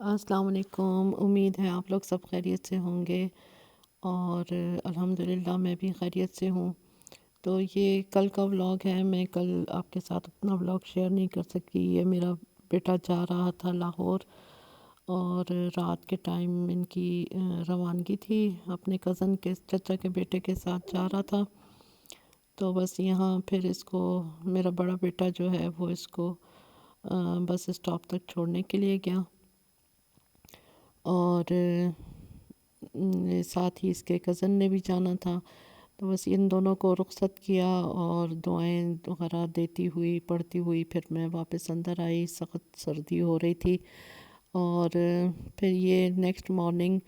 السلام علیکم، امید ہے آپ لوگ سب خیریت سے ہوں گے اور الحمدللہ میں بھی خیریت سے ہوں۔ تو یہ کل کا ولاگ ہے، میں کل آپ کے ساتھ اپنا ولاگ شیئر نہیں کر سکی۔ یہ میرا بیٹا جا رہا تھا لاہور اور رات کے ٹائم ان کی روانگی تھی، اپنے کزن کے چچا کے بیٹے کے ساتھ جا رہا تھا۔ تو بس یہاں پھر اس کو میرا بڑا بیٹا جو ہے وہ اس کو بس اسٹاپ تک چھوڑنے کے لیے گیا اور ساتھ ہی اس کے کزن نے بھی جانا تھا۔ تو بس ان دونوں کو رخصت کیا اور دعائیں وغیرہ دیتی ہوئی پڑھتی ہوئی پھر میں واپس اندر آئی۔ سخت سردی ہو رہی تھی اور پھر یہ نیکسٹ مارننگ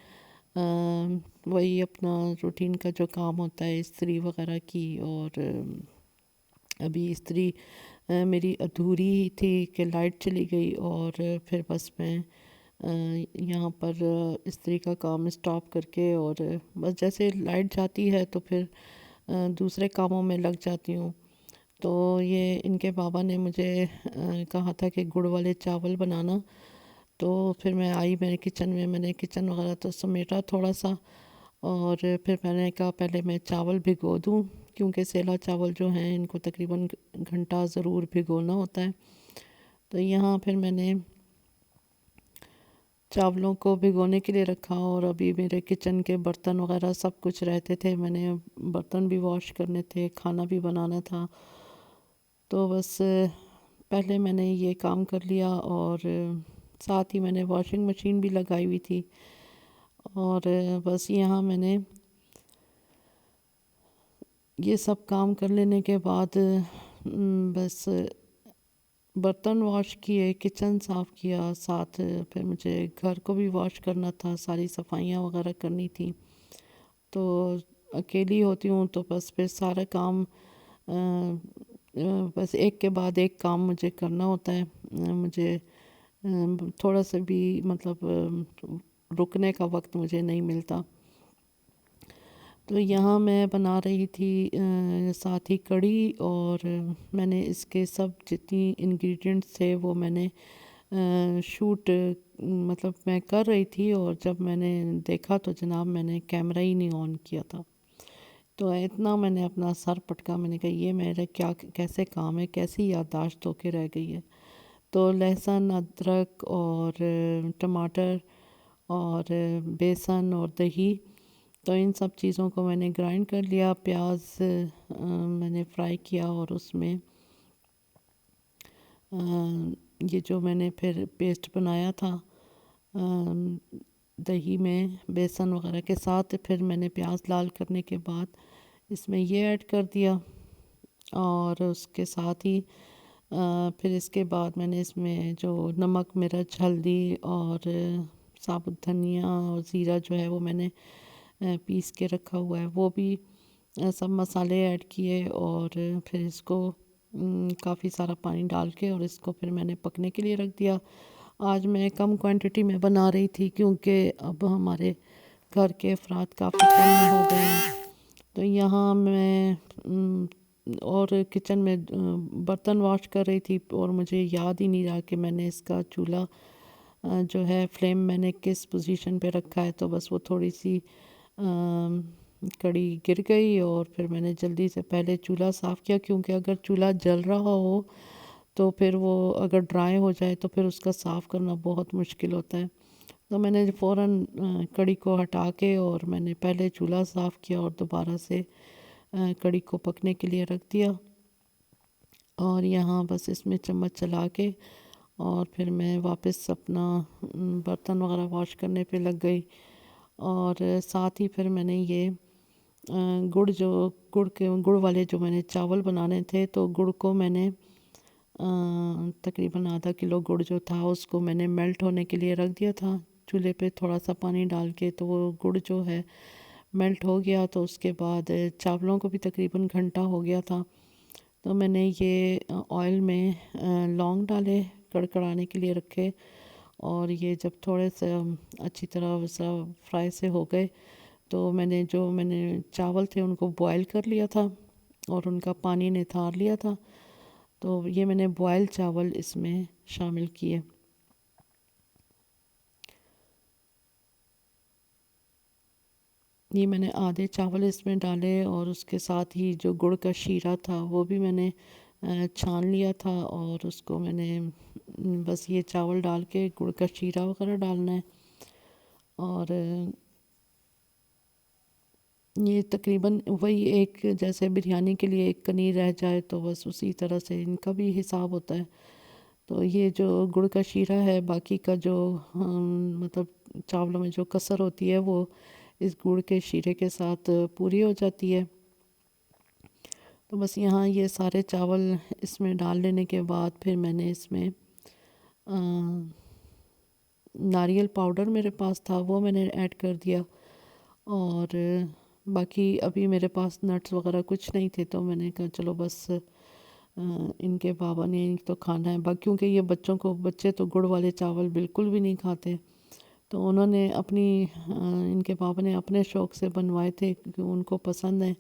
وہی اپنا روٹین کا جو کام ہوتا ہے استری وغیرہ کی، اور ابھی استری میری ادھوری ہی تھی کہ لائٹ چلی گئی اور پھر بس میں یہاں پر استری کا کام اسٹاپ کر کے اور بس جیسے لائٹ جاتی ہے تو پھر دوسرے کاموں میں لگ جاتی ہوں۔ تو یہ ان کے بابا نے مجھے کہا تھا کہ گڑ والے چاول بنانا، تو پھر میں آئی میرے کچن میں نے کچن وغیرہ تو سمیٹا تھوڑا سا، اور پھر میں نے کہا پہلے میں چاول بھگو دوں، کیونکہ سیلا چاول جو ہیں ان کو تقریباً گھنٹہ ضرور بھگونا ہوتا ہے۔ تو یہاں پھر میں نے چاولوں کو بھگونے کے لیے رکھا، اور ابھی میرے کچن کے برتن وغیرہ سب کچھ رہتے تھے، میں نے برتن بھی واش کرنے تھے، کھانا بھی بنانا تھا۔ تو بس پہلے میں نے یہ کام کر لیا اور ساتھ ہی میں نے واشنگ مشین بھی لگائی ہوئی تھی، اور بس یہاں میں نے یہ سب کام کر لینے کے بعد بس برتن واش کیے، کچن صاف کیا، ساتھ پھر مجھے گھر کو بھی واش کرنا تھا، ساری صفائیاں وغیرہ کرنی تھی۔ تو اکیلی ہوتی ہوں تو بس پھر سارا کام بس ایک کے بعد ایک کام مجھے کرنا ہوتا ہے، مجھے تھوڑا سا بھی مطلب رکنے کا وقت مجھے نہیں ملتا۔ تو یہاں میں بنا رہی تھی ساتھ ہی کڑی، اور میں نے اس کے سب جتنی انگریڈینٹس تھے وہ میں نے شوٹ مطلب میں کر رہی تھی، اور جب میں نے دیکھا تو جناب میں نے کیمرہ ہی نہیں آن کیا تھا۔ تو اتنا میں نے اپنا سر پٹکا، میں نے کہا یہ میرا کیا کیسے کام ہے، کیسی یادداشت ہو کے رہ گئی ہے۔ تو لہسن، ادرک اور ٹماٹر اور بیسن اور دہی، تو ان سب چیزوں کو میں نے گرائنڈ کر لیا۔ پیاز میں نے فرائی کیا، اور اس میں یہ جو میں نے پھر پیسٹ بنایا تھا دہی میں بیسن وغیرہ کے ساتھ، پھر میں نے پیاز لال کرنے کے بعد اس میں یہ ایڈ کر دیا، اور اس کے ساتھ ہی پھر اس کے بعد میں نے اس میں جو نمک، مرچ، ہلدی اور ثابت دھنیا اور زیرہ جو ہے وہ میں نے پیس کے رکھا ہوا ہے، وہ بھی سب مسالے ایڈ کیے، اور پھر اس کو کافی سارا پانی ڈال کے اور اس کو پھر میں نے پکنے کے لیے رکھ دیا۔ آج میں کم کوانٹٹی میں بنا رہی تھی کیونکہ اب ہمارے گھر کے افراد کافی کم ہو گئے ہیں۔ تو یہاں میں اور کچن میں برتن واش کر رہی تھی، اور مجھے یاد ہی نہیں رہا کہ میں نے اس کا چولہا جو ہے فلیم میں نے کس پوزیشن پہ رکھا ہے، تو بس وہ تھوڑی سی کڑی گر گئی، اور پھر میں نے جلدی سے پہلے چولہا صاف کیا، کیونکہ اگر چولہا جل رہا ہو تو پھر وہ اگر ڈرائی ہو جائے تو پھر اس کا صاف کرنا بہت مشکل ہوتا ہے۔ تو میں نے فوراً کڑی کو ہٹا کے اور میں نے پہلے چولہا صاف کیا اور دوبارہ سے کڑی کو پکنے کے لیے رکھ دیا، اور یہاں بس اس میں چمچ چلا کے اور پھر میں واپس اپنا برتن وغیرہ واش کرنے پہ لگ گئی، اور ساتھ ہی پھر میں نے یہ گڑ والے جو میں نے چاول بنانے تھے، تو گڑ کو میں نے تقریباً آدھا کلو گڑ جو تھا اس کو میں نے میلٹ ہونے کے لیے رکھ دیا تھا چولہے پہ تھوڑا سا پانی ڈال کے، تو وہ گڑ جو ہے میلٹ ہو گیا۔ تو اس کے بعد چاولوں کو بھی تقریباً گھنٹہ ہو گیا تھا، تو میں نے یہ آئل میں لونگ ڈالے کڑکڑانے کے لیے رکھے، اور یہ جب تھوڑے سے اچھی طرح فرائی سے ہو گئے تو میں نے چاول تھے ان کو بوائل کر لیا تھا اور ان کا پانی نتھار لیا تھا، تو یہ میں نے بوائل چاول اس میں شامل کیے۔ یہ میں نے آدھے چاول اس میں ڈالے، اور اس کے ساتھ ہی جو گڑ کا شیرہ تھا وہ بھی میں نے چھان لیا تھا، اور اس کو میں نے بس یہ چاول ڈال کے گڑ کا شیرہ وغیرہ ڈالنا ہے، اور یہ تقریباً وہی ایک جیسے بریانی کے لیے ایک کنی رہ جائے تو بس اسی طرح سے ان کا بھی حساب ہوتا ہے۔ تو یہ جو گڑ کا شیرہ ہے، باقی کا جو مطلب چاولوں میں جو کسر ہوتی ہے وہ اس گڑ کے شیرے کے ساتھ پوری ہو جاتی ہے۔ تو بس یہاں یہ سارے چاول اس میں ڈال لینے کے بعد پھر میں نے اس میں ناریل پاؤڈر میرے پاس تھا، وہ میں نے ایڈ کر دیا، اور باقی ابھی میرے پاس نٹس وغیرہ کچھ نہیں تھے، تو میں نے کہا چلو بس ان کے بابا نے تو کھانا ہے، کیونکہ یہ بچے تو گڑ والے چاول بالکل بھی نہیں کھاتے، تو انہوں نے ان کے بابا نے اپنے شوق سے بنوائے تھے کیونکہ ان کو پسند ہے۔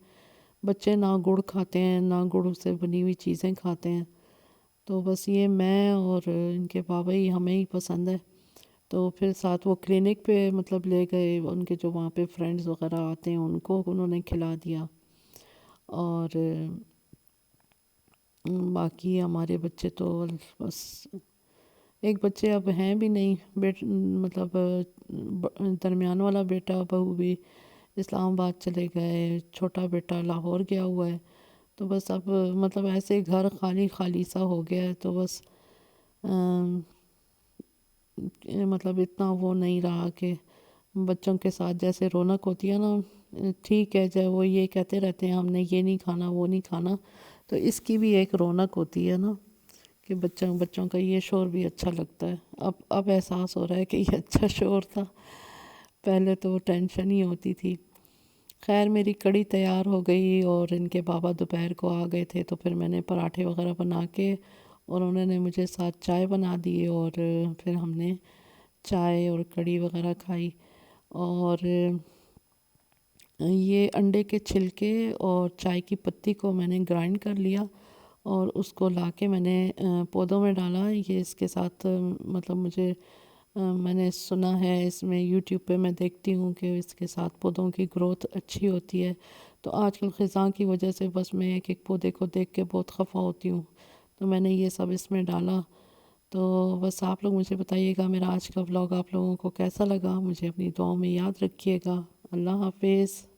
بچے نہ گڑ کھاتے ہیں نہ گڑ سے بنی ہوئی چیزیں کھاتے ہیں، تو بس یہ میں اور ان کے بابا ہی ہمیں ہی پسند ہے۔ تو پھر ساتھ وہ کلینک پہ مطلب لے گئے، ان کے جو وہاں پہ فرینڈز وغیرہ آتے ہیں ان کو انہوں نے کھلا دیا، اور باقی ہمارے بچے تو بس ایک بچے اب ہیں بھی نہیں، مطلب درمیان والا بیٹا بہو بھی اسلام آباد چلے گئے، چھوٹا بیٹا لاہور گیا ہوا ہے، تو بس اب مطلب ایسے گھر خالی خالی سا ہو گیا ہے، تو بس مطلب اتنا وہ نہیں رہا کہ بچوں کے ساتھ جیسے رونق ہوتی ہے نا، ٹھیک ہے جب وہ یہ کہتے رہتے ہیں ہم نے یہ نہیں کھانا وہ نہیں کھانا، تو اس کی بھی ایک رونق ہوتی ہے نا کہ بچوں کا یہ شور بھی اچھا لگتا ہے۔ اب احساس ہو رہا ہے کہ یہ اچھا شور تھا، پہلے تو ٹینشن ہی ہوتی تھی۔ خیر میری کڑی تیار ہو گئی، اور ان کے بابا دوپہر کو آ گئے تھے، تو پھر میں نے پراٹھے وغیرہ بنا کے، اور انہوں نے مجھے ساتھ چائے بنا دی، اور پھر ہم نے چائے اور کڑی وغیرہ کھائی۔ اور یہ انڈے کے چھلکے اور چائے کی پتی کو میں نے گرائنڈ کر لیا، اور اس کو لا کے میں نے پودوں میں ڈالا۔ یہ اس کے ساتھ مطلب میں نے سنا ہے، اس میں یوٹیوب پہ میں دیکھتی ہوں کہ اس کے ساتھ پودوں کی گروتھ اچھی ہوتی ہے، تو آج کل خزاں کی وجہ سے بس میں ایک ایک پودے کو دیکھ کے بہت خفا ہوتی ہوں، تو میں نے یہ سب اس میں ڈالا۔ تو بس آپ لوگ مجھے بتائیے گا میرا آج کا ولاگ آپ لوگوں کو کیسا لگا، مجھے اپنی دعاؤں میں یاد رکھیے گا۔ اللہ حافظ۔